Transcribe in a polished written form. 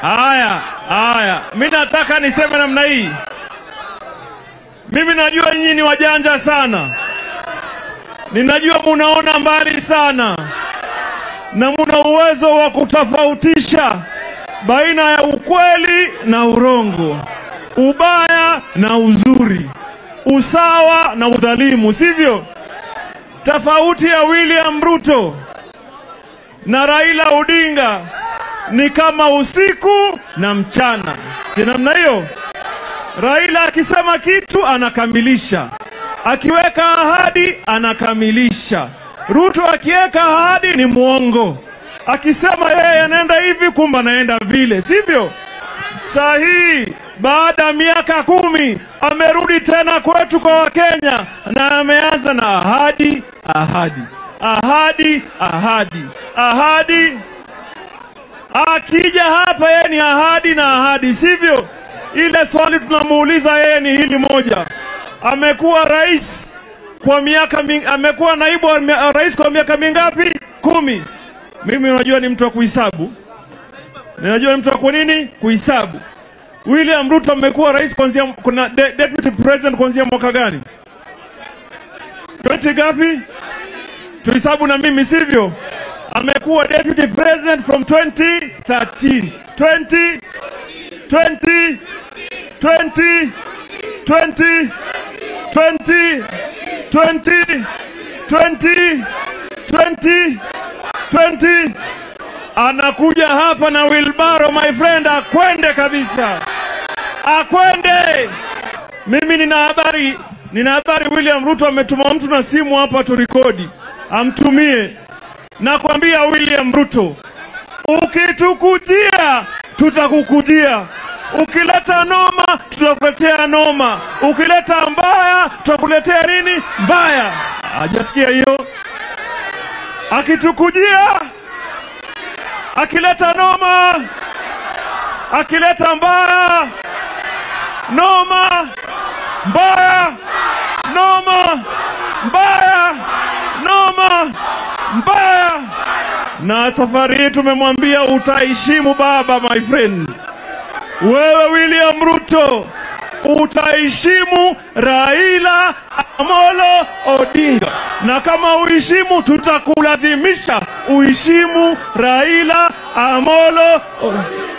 Haya. Mimi nataka niseme namna hii. Mimi najua nyinyi ni wajanja sana. Ninajua munaona mbali sana. Na muna uwezo wa kutofautisha baina ya ukweli na urongo, ubaya na uzuri, usawa na udhalimu, sivyo? Tofauti ya William Ruto na Raila Odinga ni kama usiku na mchana. Si namna hiyo? Raila akisema kitu anakamilisha. Akiweka ahadi anakamilisha. Ruto akiweka ahadi ni muongo. Akisema yeye anaenda hivi kumbe anaenda vile, sivyo? Sahi baada ya miaka 10 amerudi tena kwetu kwa Wakenya na ameanza na ahadi. Akija hapa yeye ni ahadi, sivyo? Ile swali tunamuuliza yeye ni hili moja. Amekuwa rais kwa miaka amekuwa naibu wa rais kwa miaka mingapi? 10. Mimi unajua ni mtu wa kuhesabu. Ninajua ni mtu wa kwa nini? Kuhesabu. William Ruto amekuwa rais kuanzia kuna deputy president kuanzia mwaka gani? 20 gapi? Tuhesabu na mimi, sivyo? Amekuwa deputy president from 2013. 20 anakuja hapa na Wilbaro, my friend, akwende kabisa. Akwende. Mimi nina habari William Ruto ametuma mtu na simu hapa turekodi. Amtumie. Nakwambia William Ruto, ukitukujia tutakukujia. Ukileta noma tutakuletea noma. Ukileta mbaya tutakuletea nini? Mbaya. Hajasikia hiyo? Akitukujia, akileta noma, akileta mbaya, noma, mbaya, noma, mbaya, noma, mbaya. Na safari hii tumemwambia utaheshimu baba, my friend. Wewe William Ruto utaheshimu Raila Amolo Odinga, na kama uheshimu tutakulazimisha uheshimu Raila Amolo Odinga.